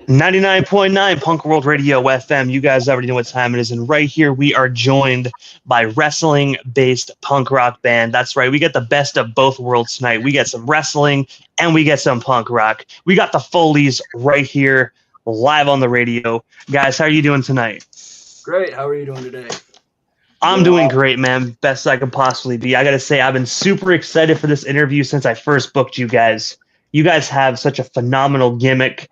99.9 Punk World Radio FM. You guys already know what time it is. And right here, we are joined by wrestling-based punk rock band. That's right. We get the best of both worlds tonight. We get some wrestling and we get some punk rock. We got the Foleys right here live on the radio. Guys, how are you doing tonight? Great. How are you doing today? I'm doing great, man. Best I could possibly be. I got to say, I've been super excited for this interview since I first booked you guys. You guys have such a phenomenal gimmick.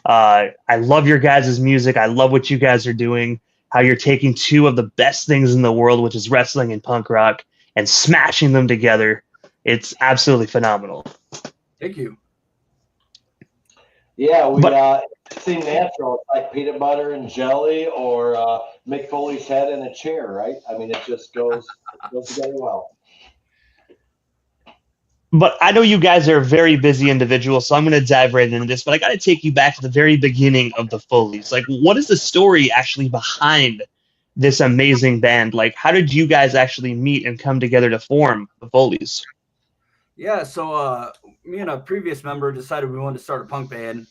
I love your guys' music. I love what you guys are doing, how you're taking two of the best things in the world, which is wrestling and punk rock, and smashing them together. It's absolutely phenomenal. Thank you. Yeah, it seems natural. It's like peanut butter and jelly or Mick Foley's head in a chair, right? I mean, it just goes together well. But I know you guys are very busy individuals, so I'm going to dive right into this. But I got to take you back to the very beginning of the Foleys. Like, what is the story actually behind this amazing band? Like, how did you guys actually meet and come together to form the Foleys? Yeah, so me and a previous member decided we wanted to start a punk band.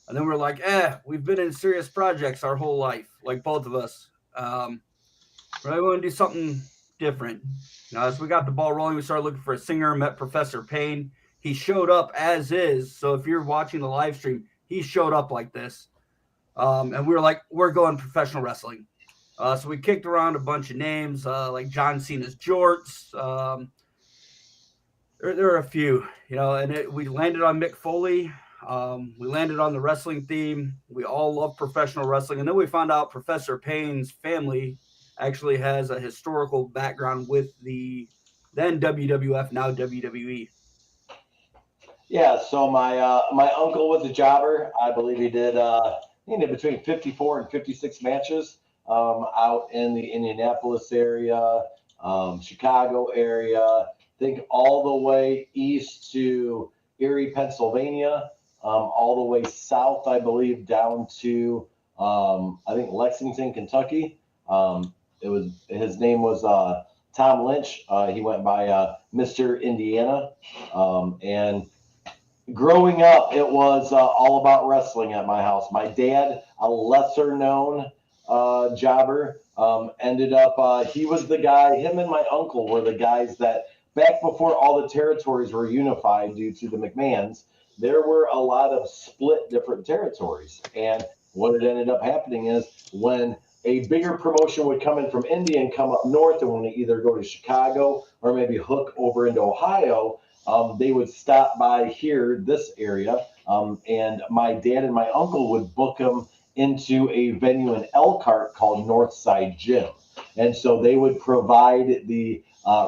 And then we're like, we've been in serious projects our whole life, like both of us. Really want to do something different. As we got the ball rolling, we started looking for a singer, met Professor Payne. He showed up as is. So if you're watching the live stream, he showed up like this. And we were like, we're going professional wrestling. So we kicked around a bunch of names, like John Cena's Jorts. There are a few, and we landed on Mick Foley. We landed on the wrestling theme. We all love professional wrestling. And then we found out Professor Payne's family actually has a historical background with the then WWF, now WWE. Yeah, so my uncle was a jobber. I believe he did between 54 and 56 matches out in the Indianapolis area, Chicago area. Think all the way east to Erie, Pennsylvania, all the way south, I believe, down to I think Lexington, Kentucky. His name was Tom Lynch. He went by Mr. Indiana. And growing up, it was all about wrestling at my house. My dad, a lesser known jobber, ended up, he was the guy, him and my uncle were the guys that back before all the territories were unified due to the McMahons, there were a lot of split different territories. And what it ended up happening is when a bigger promotion would come in from Indy and come up north and want to either go to Chicago or maybe hook over into Ohio, they would stop by here, this area, and my dad and my uncle would book them into a venue in Elkhart called Northside Gym. And so they would provide the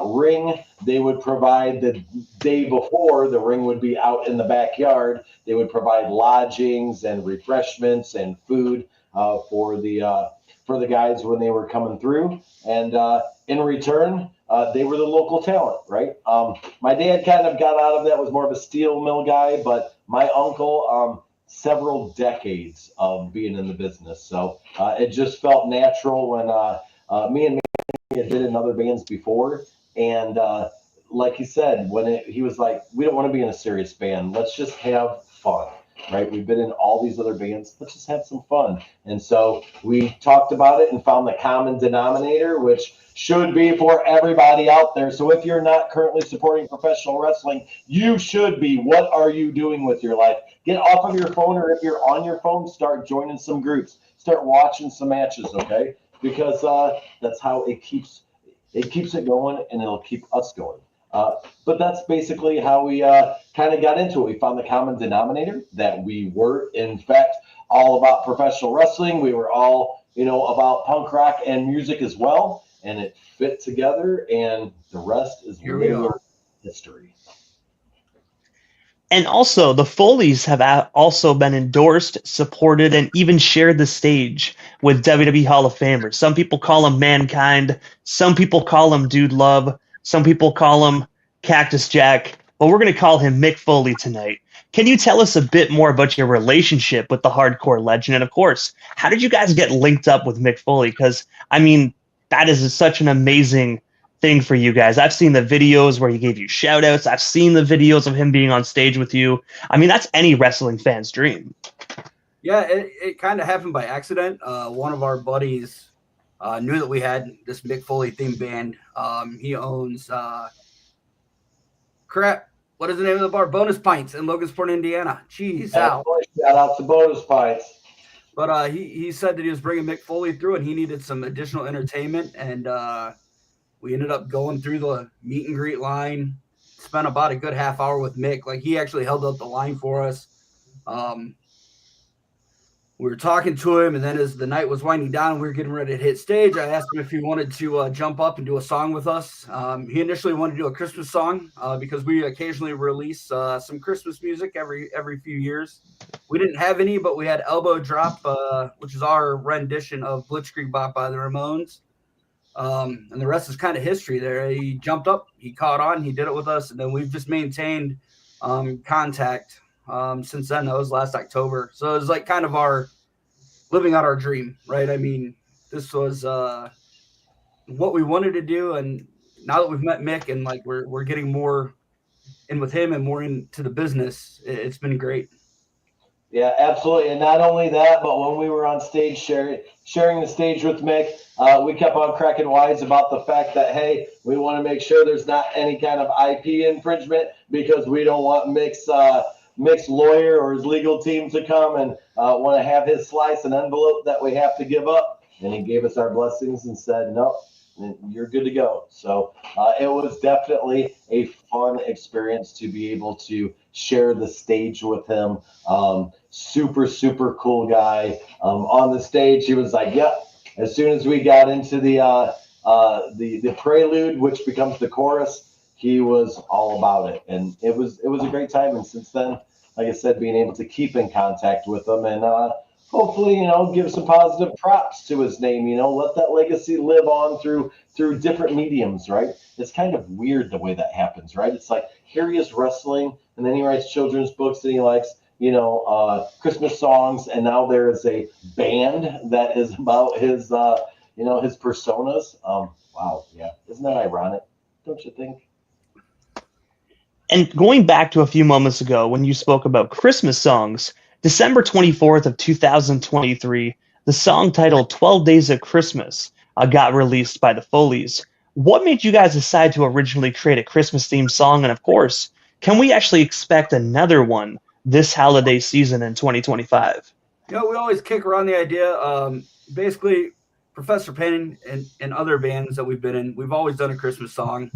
ring. They would provide the day before, the ring would be out in the backyard. They would provide lodgings and refreshments and food for the guys when they were coming through. And in return, they were the local talent, right? My dad kind of got out of that, was more of a steel mill guy, but my uncle, several decades of being in the business. So it just felt natural when me and Manny had been in other bands before. And like he said, he was like, we don't want to be in a serious band. Let's just have fun. Right, we've been in all these other bands. Let's just have some fun. And so we talked about it and found the common denominator, which should be for everybody out there. So if you're not currently supporting professional wrestling, you should be. What are you doing with your life? Get off of your phone, or if you're on your phone, start joining some groups. Start watching some matches, okay? Because that's how it keeps it going, and it'll keep us going. But that's basically how we kind of got into it. We found the common denominator that we were, in fact, all about professional wrestling. We were all, about punk rock and music as well, and it fit together, and the rest is history. And also, the Foleys have also been endorsed, supported, and even shared the stage with WWE Hall of Famers. Some people call him Mankind. Some people call him Dude Love. Some people call him Cactus Jack, but we're going to call him Mick Foley tonight. Can you tell us a bit more about your relationship with the hardcore legend? And of course, how did you guys get linked up with Mick Foley? Because, that is such an amazing thing for you guys. I've seen the videos where he gave you shout outs. I've seen the videos of him being on stage with you. That's any wrestling fan's dream. Yeah, it kind of happened by accident. One of our buddies knew that we had this Mick Foley themed band. He owns what is the name of the bar? Bonus Pints in Logansport, Indiana. Jeez, out. Shout out to Bonus Pints. But he said that he was bringing Mick Foley through, and he needed some additional entertainment. And we ended up going through the meet and greet line. Spent about a good half hour with Mick. Like, he actually held up the line for us. We were talking to him, and then as the night was winding down, we were getting ready to hit stage. I asked him if he wanted to jump up and do a song with us. He initially wanted to do a Christmas song because we occasionally release some Christmas music every few years. We didn't have any, but we had Elbow Drop, which is our rendition of Blitzkrieg Bop by the Ramones. And the rest is kind of history there. He jumped up, he caught on, he did it with us, and then we've just maintained contact since then. That was last October. So it was like kind of our living out our dream, right? I mean, this was what we wanted to do, and now that we've met Mick and like we're getting more in with him and more into the business, it's been great. Yeah, absolutely. And not only that, but when we were on stage sharing the stage with Mick, we kept on cracking wise about the fact that, hey, we want to make sure there's not any kind of IP infringement because we don't want Mick's lawyer or his legal team to come and want to have his slice and envelope that we have to give up. And he gave us our blessings and said, no, you're good to go. So it was definitely a fun experience to be able to share the stage with him. Super, super cool guy. On the stage, he was like, yep. As soon as we got into the prelude, which becomes the chorus, he was all about it. And it was a great time. And since then, like I said, being able to keep in contact with him and hopefully, give some positive props to his name, let that legacy live on through different mediums, right? It's kind of weird the way that happens, right? It's like here he is wrestling, and then he writes children's books, and he likes, Christmas songs, and now there is a band that is about his, his personas. Wow, yeah, isn't that ironic? Don't you think? And going back to a few moments ago when you spoke about Christmas songs, December 24th of 2023, the song titled 12 Days of Christmas got released by the Foleys. What made you guys decide to originally create a Christmas-themed song? And of course, can we actually expect another one this holiday season in 2025? We always kick around the idea. Basically, Professor Payne and other bands that we've been in, we've always done a Christmas song.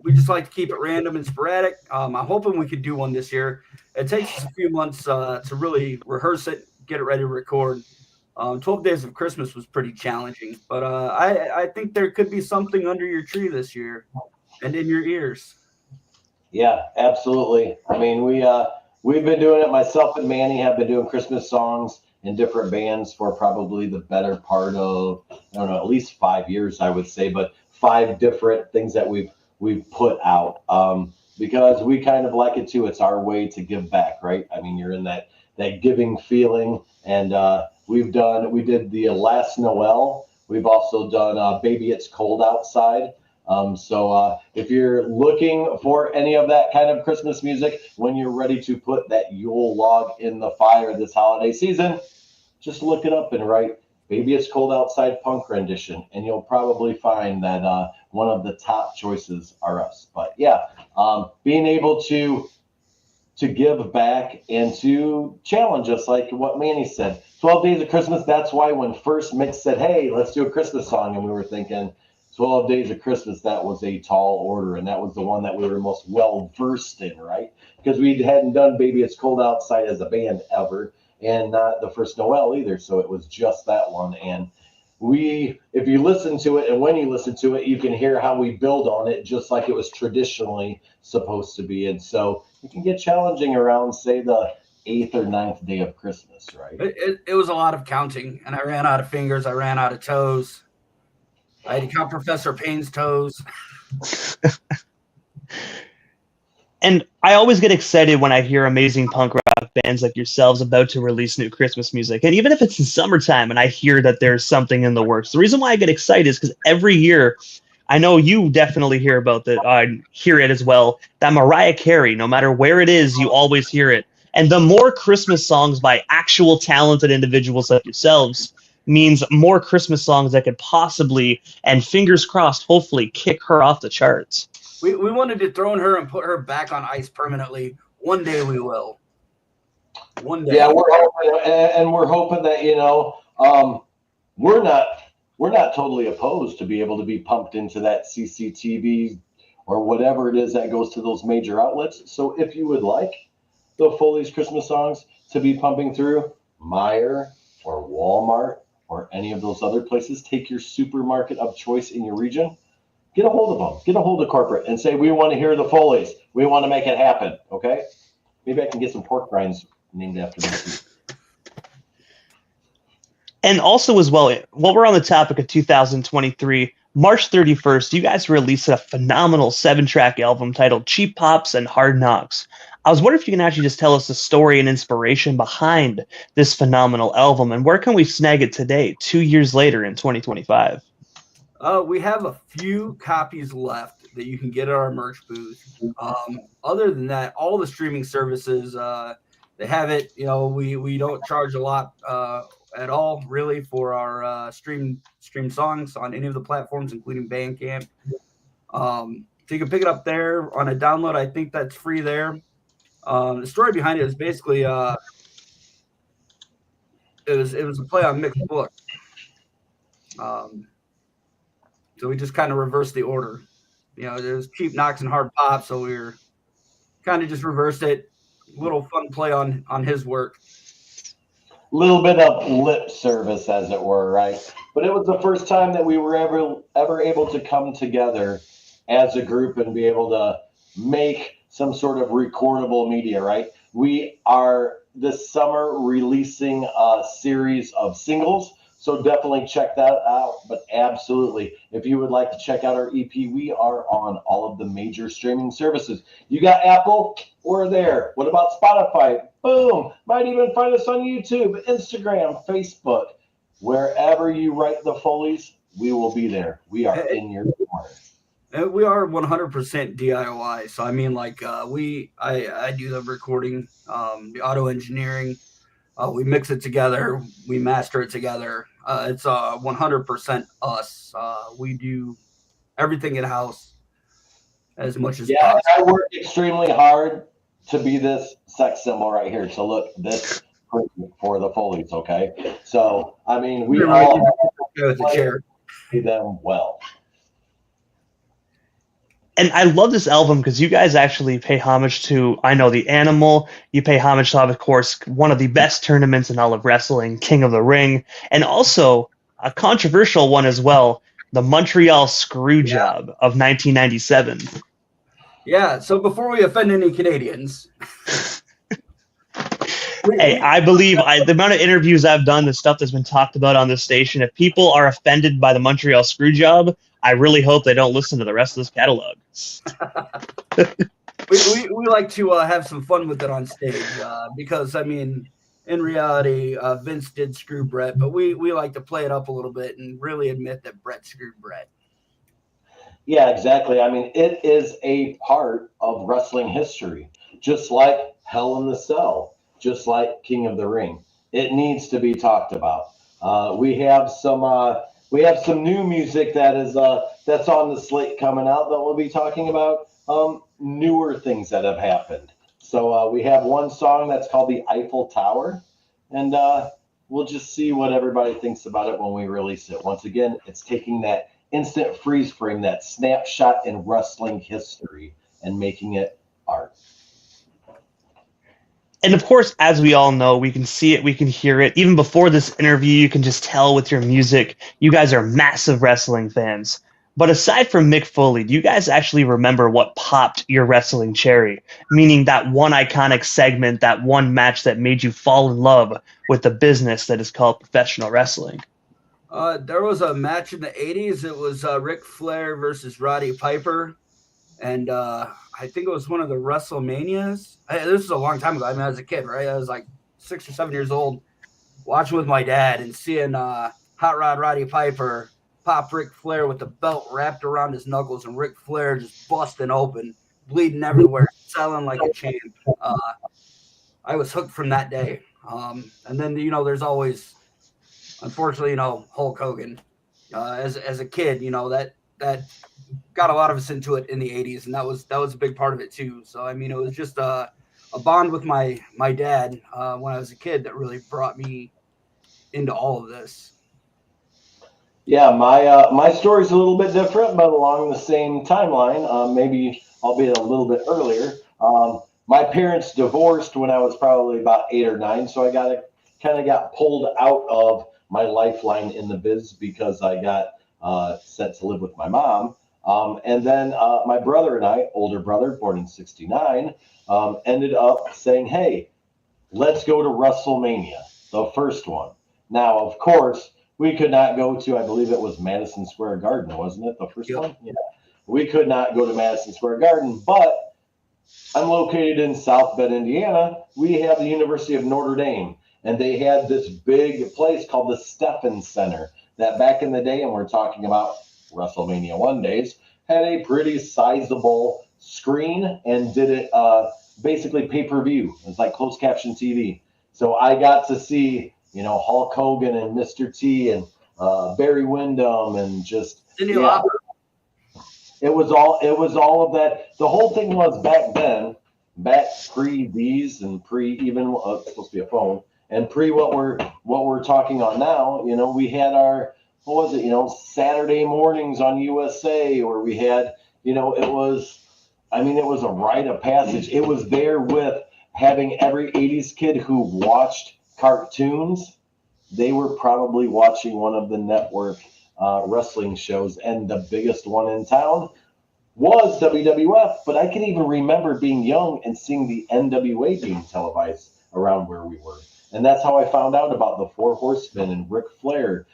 We just like to keep it random and sporadic. I'm hoping we could do one this year. It takes us a few months to really rehearse it, get it ready to record. 12 Days of Christmas was pretty challenging, but I think there could be something under your tree this year and in your ears. Yeah, absolutely. I mean, we've been doing it. Myself and Manny have been doing Christmas songs in different bands for probably the better part of, I don't know, at least 5 years, I would say, but 5 different things that we've put out because we kind of like it too. It's our way to give back, right? I mean, you're in that giving feeling, and we did the Last Noel. We've also done Baby It's Cold Outside. So if you're looking for any of that kind of Christmas music, when you're ready to put that Yule log in the fire this holiday season, just look it up and write Baby It's Cold Outside punk rendition, and you'll probably find that one of the top choices are us. But yeah, being able to give back and to challenge us, like what Manny said, 12 Days of Christmas. That's why when first Mick said, hey, let's do a Christmas song, and we were thinking 12 Days of Christmas, that was a tall order, and that was the one that we were most well versed in, right? Because we hadn't done Baby It's Cold Outside as a band ever, and not the first Noel either, so it was just that one. And if you listen to it, and when you listen to it, you can hear how we build on it just like it was traditionally supposed to be. And so it can get challenging around, say, the 8th or 9th day of Christmas, right? It was a lot of counting, and I ran out of fingers, I ran out of toes. I had to count Professor Payne's toes. And I always get excited when I hear amazing punk rock bands like yourselves about to release new Christmas music. And even if it's in summertime and I hear that there's something in the works, the reason why I get excited is because every year, I know you definitely hear about that. I hear it as well, that Mariah Carey, no matter where it is, you always hear it. And the more Christmas songs by actual talented individuals like yourselves means more Christmas songs that could possibly, and fingers crossed, hopefully kick her off the charts. We wanted to throw her and put her back on ice permanently. One day we will. One day. Yeah, we're hoping that, you know, we're not totally opposed to be able to be pumped into that CCTV or whatever it is that goes to those major outlets. So if you would like the Foleys Christmas songs to be pumping through Meijer or Walmart or any of those other places, take your supermarket of choice in your region, get a hold of them, get a hold of corporate and say, we want to hear the Foleys. We want to make it happen. Okay. Maybe I can get some pork rinds named after me too. And also as well, while we're on the topic of 2023, March 31st, you guys released a phenomenal 7-track album titled Cheap Pops and Hard Knocks. I was wondering if you can actually just tell us the story and inspiration behind this phenomenal album, and where can we snag it today, 2 years later in 2025? We have a few copies left that you can get at our merch booth. Other than that, all the streaming services, they have it. You know, we don't charge a lot at all, really, for our stream songs on any of the platforms, including Bandcamp. So you can pick it up there on a download. I think that's free there. The story behind it is basically it was a play on Mick's book. So we just kind of reversed the order. You know, there's cheap knocks and hard pops, so we were kind of just reversed it. Little fun play on his work. Little bit of lip service, as it were, right? But it was the first time that we were ever able to come together as a group and be able to make some sort of recordable media, right? We are this summer releasing a series of singles, so definitely check that out. But absolutely, if you would like to check out our EP, we are on all of the major streaming services. You got Apple, we're there. What about Spotify? Boom. Might even find us on YouTube, Instagram, Facebook. Wherever you write the Foleys, we will be there. We are in your corner. We are 100% DIY. So I mean, like I do the recording, the auto engineering. We mix it together. We master it together. It's 100% us. We do everything in house as much as possible. I work extremely hard to be this sex symbol right here. So look, this for the Foleys, okay? So I mean, we all with the chair. See them well. And I love this album because you guys actually pay homage to, I know, The Animal. You pay homage to, of course, one of the best tournaments in all of wrestling, King of the Ring. And also a controversial one as well, the Montreal Screwjob of 1997. Yeah, so before we offend any Canadians. Hey, I believe the amount of interviews I've done, the stuff that's been talked about on this station, if people are offended by the Montreal Screwjob, I really hope they don't listen to the rest of this catalog. we like to have some fun with it on stage because, I mean, in reality, Vince did screw Brett, but we like to play it up a little bit and really admit that Brett screwed Brett. Yeah, exactly. I mean, it is a part of wrestling history, just like Hell in the Cell, just like King of the Ring. It needs to be talked about. We have some new music that is that's on the slate coming out that we'll be talking about. Newer things that have happened. So we have one song that's called the Eiffel Tower, and we'll just see what everybody thinks about it when we release it. Once again, it's taking that instant freeze frame, that snapshot in wrestling history, and making it art. And of course, as we all know, we can see it, we can hear it. Even before this interview, you can just tell with your music, you guys are massive wrestling fans. But aside from Mick Foley, do you guys actually remember what popped your wrestling cherry? Meaning that one iconic segment, that one match that made you fall in love with the business that is called professional wrestling? There was a match in the 80s. It was Ric Flair versus Roddy Piper. And I think it was one of the WrestleManias. This was a long time ago. I mean, I was a kid, right? I was like 6 or 7 years old, watching with my dad and seeing Hot Rod Roddy Piper pop Ric Flair with the belt wrapped around his knuckles, and Ric Flair just busting open, bleeding everywhere, selling like a champ. I was hooked from that day. And then, there's always, unfortunately, Hulk Hogan. As a kid, that got a lot of us into it in the 80s, and that was a big part of it too. So I mean, it was just a bond with my dad when I was a kid that really brought me into all of this. Yeah, my story's a little bit different, but along the same timeline. Maybe albeit a little bit earlier. My parents divorced when I was probably about 8 or 9, so I kind of got pulled out of my lifeline in the biz because I got sent to live with my mom. And then my brother and I, older brother, born in '69, ended up saying, "Hey, let's go to WrestleMania, the first one." Now, of course, we could not go to, I believe it was Madison Square Garden, wasn't it? The first Yep. one? Yeah. We could not go to Madison Square Garden, but I'm located in South Bend, Indiana. We have the University of Notre Dame, and they had this big place called the Stephen Center that back in the day, and we're talking about WrestleMania 1 days, had a pretty sizable screen and did it basically pay-per-view. It's like closed caption TV. So I got to see, Hulk Hogan and Mr. T and Barry Windham and just, yeah, it was all of that. The whole thing was back then, back pre these and pre even it's supposed to be a phone and pre what we're talking on now. We had our, what was it? Saturday mornings on USA, or we had, it was, it was a rite of passage. It was there with having every '80s kid who watched cartoons. They were probably watching one of the network wrestling shows, and the biggest one in town was WWF. But I can even remember being young and seeing the NWA being televised around where we were, and that's how I found out about the Four Horsemen and Ric Flair.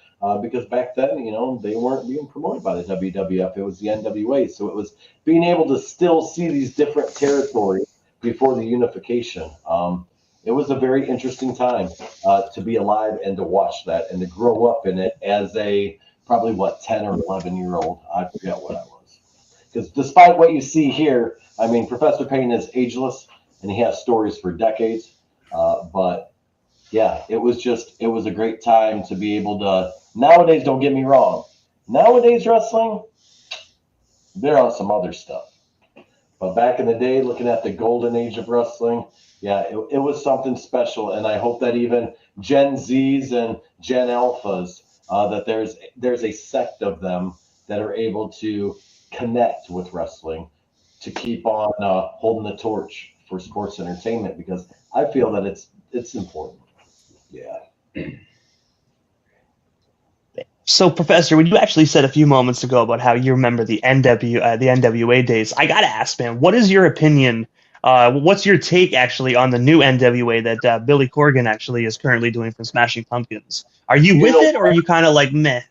Because back then, they weren't being promoted by the WWF; it was the NWA. So it was being able to still see these different territories before the unification. It was a very interesting time to be alive and to watch that and to grow up in it as a probably 10 or 11-year-old. I forget what I was. Because despite what you see here, Professor Payne is ageless and he has stories for decades. But yeah, it was a great time to be able to. Nowadays, don't get me wrong. Nowadays, wrestling, they're on some other stuff. But back in the day, looking at the golden age of wrestling, yeah, it was something special. And I hope that even Gen Zs and Gen Alphas, that there's a sect of them that are able to connect with wrestling to keep on holding the torch for sports entertainment, because I feel that it's important. Yeah. So, Professor, when you actually said a few moments ago about how you remember the NWA days, I gotta ask, man, what is your opinion? What's your take actually on the new NWA that Billy Corgan actually is currently doing from Smashing Pumpkins? Are you with it, or are you kind of like meh?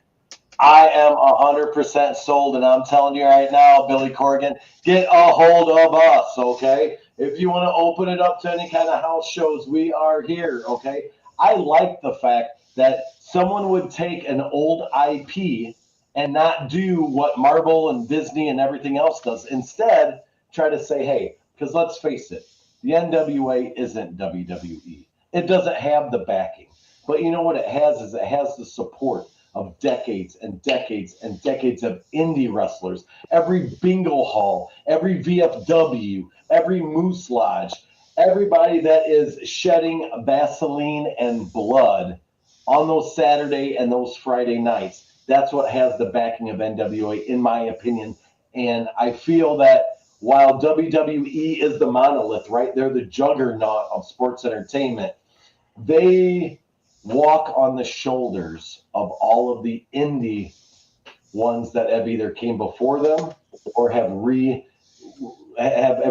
I am 100% sold, and I'm telling you right now, Billy Corgan, get a hold of us, okay? If you want to open it up to any kind of house shows, we are here, okay? I like the fact that someone would take an old IP and not do what Marvel and Disney and everything else does. Instead, try to say, hey, because let's face it, the NWA isn't WWE. It doesn't have the backing. But you know what it has is it has the support of decades and decades and decades of indie wrestlers. Every bingo hall, every VFW, every Moose Lodge, everybody that is shedding Vaseline and blood on those Saturday and those Friday nights. That's what has the backing of NWA, in my opinion. And I feel that while WWE is the monolith, right? They're the juggernaut of sports entertainment. They walk on the shoulders of all of the indie ones that have either came before them or have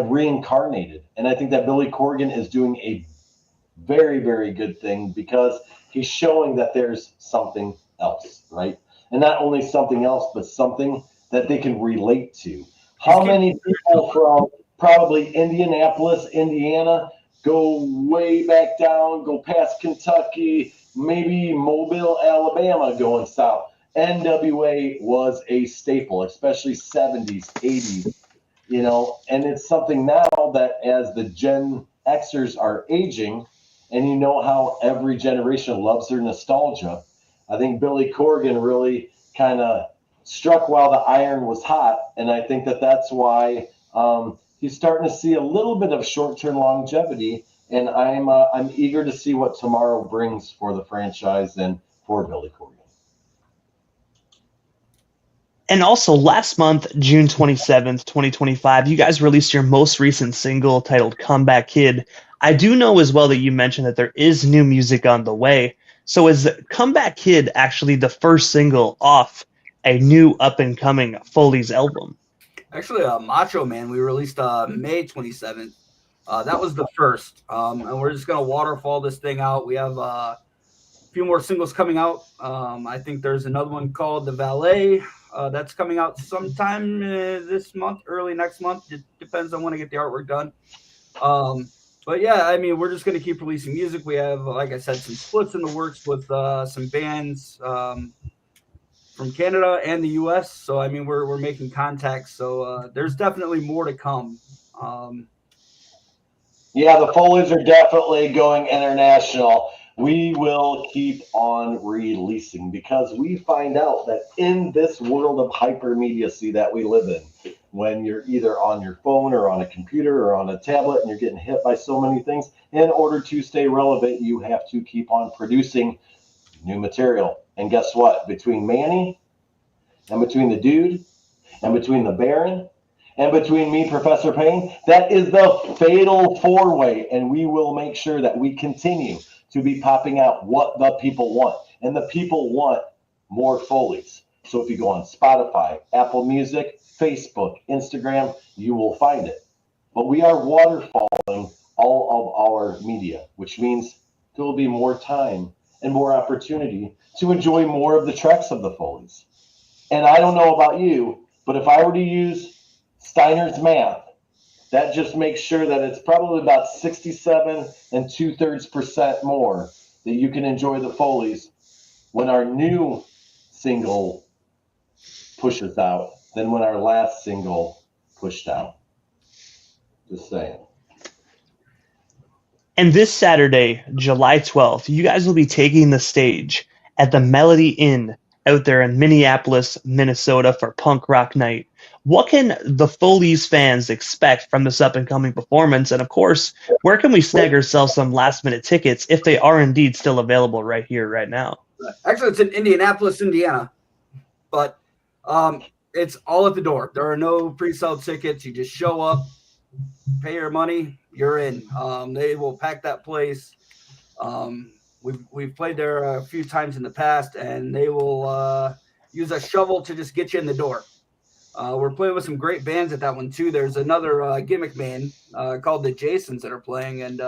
reincarnated. And I think that Billy Corgan is doing a very, very good thing, because he's showing that there's something else, right? And not only something else, but something that they can relate to. How many people from probably Indianapolis, Indiana, go way back down, go past Kentucky, maybe Mobile, Alabama, going south? NWA was a staple, especially 70s, 80s, and it's something now that as the Gen Xers are aging, and you know how every generation loves their nostalgia. I think Billy Corgan really kind of struck while the iron was hot, and I think that that's why he's starting to see a little bit of short-term longevity. And I'm eager to see what tomorrow brings for the franchise and for Billy Corgan. And also, last month, June 27th, 2025, you guys released your most recent single titled Comeback Kid. I do know as well that you mentioned that there is new music on the way. So is Comeback Kid actually the first single off a new up-and-coming Foleys album? Actually, Macho Man, we released May 27th. That was the first. And we're just going to waterfall this thing out. We have a few more singles coming out. I think there's another one called The Valet. That's coming out sometime this month, early next month. It depends on when I get the artwork done. But yeah, I mean, we're just going to keep releasing music. We have, like I said, some splits in the works with some bands from Canada and the U.S. So, I mean, we're making contacts. So there's definitely more to come. Yeah, the Foleys are definitely going international. We will keep on releasing because we find out that in this world of hypermediacy that we live in, when you're either on your phone or on a computer or on a tablet and you're getting hit by so many things, in order to stay relevant, you have to keep on producing new material. And guess what? Between Manny and between the dude and between the Baron and between me, Professor Payne, that is the fatal four-way, and we will make sure that we continue to be popping out what the people want. And the people want more Foleys. So if you go on Spotify, Apple Music, Facebook, Instagram, you will find it. But we are waterfalling all of our media, which means there will be more time and more opportunity to enjoy more of the tracks of the Foleys. And I don't know about you, but if I were to use Steiner's math, that just makes sure that it's probably about 67 and 2/3% more that you can enjoy the Foleys when our new single pushes out than when our last single pushed out. Just saying. And this Saturday, July 12th, you guys will be taking the stage at the Melody Inn out there in Minneapolis, Minnesota for Punk Rock Night. What can the Foleys fans expect from this up-and-coming performance? And, of course, where can we snag ourselves some last-minute tickets if they are indeed still available right here, right now? Actually, it's in Indianapolis, Indiana. But it's all at the door. There are no pre-sale tickets. You just show up, pay your money, you're in. They will pack that place. We've played there a few times in the past, and they will use a shovel to just get you in the door. We're playing with some great bands at that one too. There's another gimmick band called the Jasons that are playing, and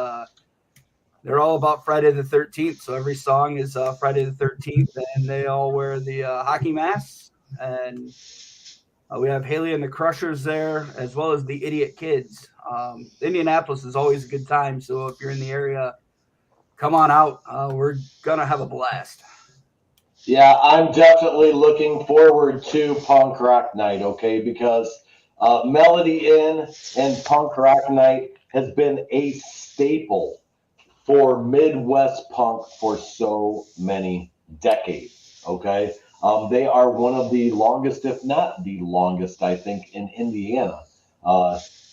they're all about Friday the 13th. So every song is Friday the 13th, and they all wear the hockey masks. And we have Haley and the Crushers there, as well as the Idiot Kids. Indianapolis is always a good time. So if you're in the area, come on out. We're going to have a blast. Yeah, I'm definitely looking forward to Punk Rock Night, okay? Because Melody Inn and Punk Rock Night has been a staple for Midwest punk for so many decades, okay? They are one of the longest, if not the longest, I think, in Indiana.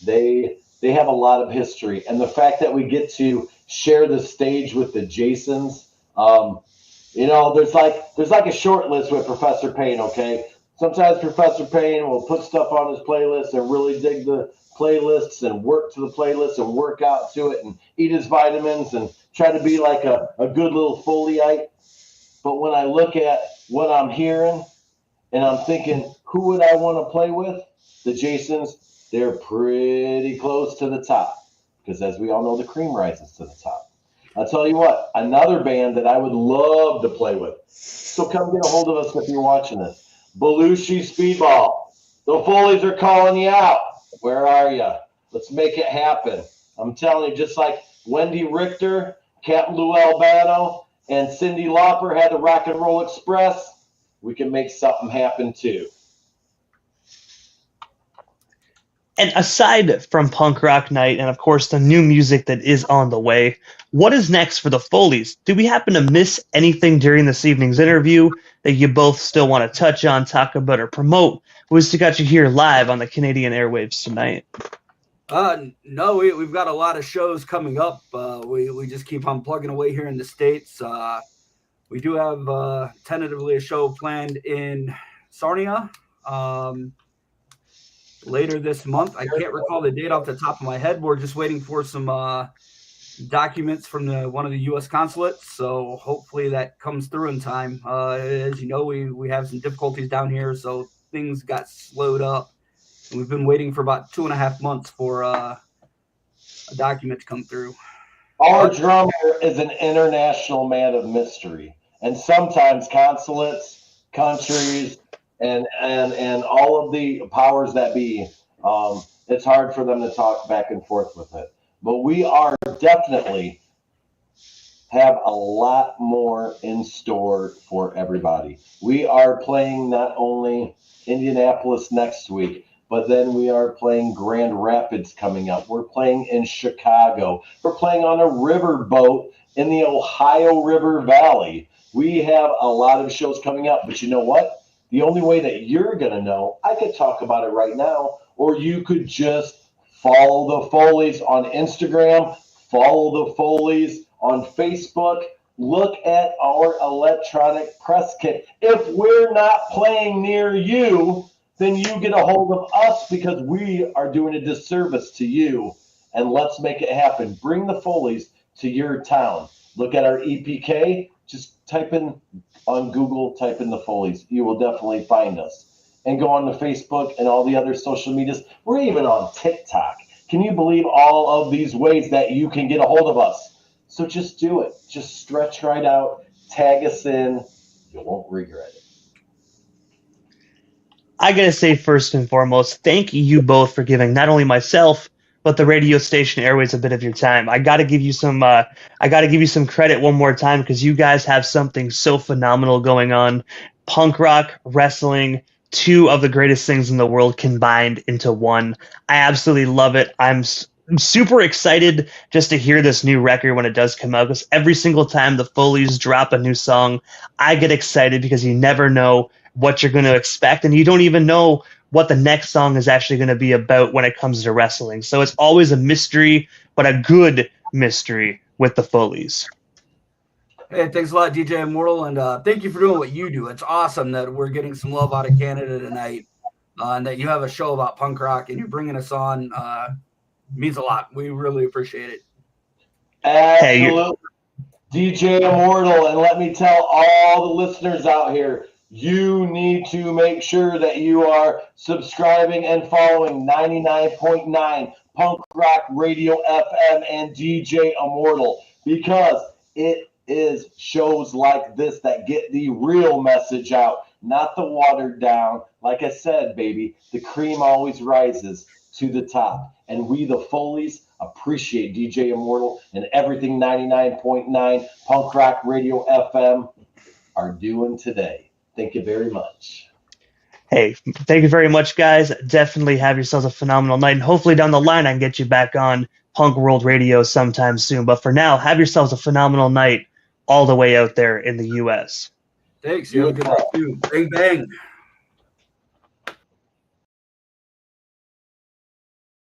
They have a lot of history, and the fact that we get to share the stage with the Jasons, you know, there's like a short list with Professor Payne, okay? Sometimes Professor Payne will put stuff on his playlist and really dig the playlists and work to the playlist and work out to it and eat his vitamins and try to be like a good little Foleyite. But when I look at what I'm hearing and I'm thinking, who would I want to play with? The Jasons, they're pretty close to the top because as we all know, the cream rises to the top. I'll tell you what, another band that I would love to play with. So come get a hold of us if you're watching this. Belushi Speedball. The Foleys are calling you out. Where are you? Let's make it happen. I'm telling you, just like Wendy Richter, Captain Lou Albano, and Cyndi Lauper had the Rock and Roll Express, we can make something happen too. And aside from Punk Rock Night and, of course, the new music that is on the way, what is next for the Foleys? Do we happen to miss anything during this evening's interview that you both still want to touch on, talk about, or promote? We still got you here live on the Canadian airwaves tonight. No, we've got a lot of shows coming up. We just keep on plugging away here in the States. We do have tentatively a show planned in Sarnia later this month. I can't recall the date off the top of my head. We're just waiting for some documents from one of the U.S. consulates, so hopefully that comes through in time. As you know, we have some difficulties down here, so things got slowed up. And we've been waiting for about 2.5 months for a document to come through. Our drummer is an international man of mystery, and sometimes consulates, countries, and all of the powers that be, it's hard for them to talk back and forth with it. But we are definitely have a lot more in store for everybody. We are playing not only Indianapolis next week, but then we are playing Grand Rapids coming up. We're playing in Chicago. We're playing on a riverboat in the Ohio River Valley. We have a lot of shows coming up, but you know what? The only way that you're going to know, I could talk about it right now, or you could just follow the Foleys on Instagram, follow the Foleys on Facebook, look at our electronic press kit. If we're not playing near you, then you get a hold of us because we are doing a disservice to you. And let's make it happen. Bring the Foleys to your town. Look at our EPK. Just type in on Google, type in the Foleys. You will definitely find us. And go on to Facebook and all the other social medias. We're even on TikTok. Can you believe all of these ways that you can get a hold of us? So just do it. Just stretch right out. Tag us in. You won't regret it. I gotta say, first and foremost, thank you both for giving not only myself but the radio station airways a bit of your time. I gotta give you some credit one more time because you guys have something so phenomenal going on. Punk rock, wrestling, two of the greatest things in the world combined into one. I absolutely love it. I'm super excited just to hear this new record when it does come out because every single time the Foleys drop a new song, I get excited because you never know what you're going to expect, and you don't even know what the next song is actually going to be about when it comes to wrestling. So it's always a mystery, but a good mystery with the Foleys. Hey, thanks a lot, DJ Immortal, and thank you for doing what you do. It's awesome that we're getting some love out of Canada tonight, and that you have a show about punk rock, and you're bringing us on. Means a lot. We really appreciate it. Absolutely. DJ Immortal, and let me tell all the listeners out here, you need to make sure that you are subscribing and following 99.9 Punk Rock Radio FM and DJ Immortal, because it is shows like this that get the real message out, not the watered down. Like I said, baby, the cream always rises to the top. And we, the Foleys, appreciate DJ Immortal and everything 99.9 Punk Rock Radio FM are doing today. Thank you very much. Hey, thank you very much, guys. Definitely have yourselves a phenomenal night. And hopefully down the line I can get you back on Punk World Radio sometime soon. But for now, have yourselves a phenomenal night all the way out there in the U.S. Thanks. You have a good night, too. Bang, bang.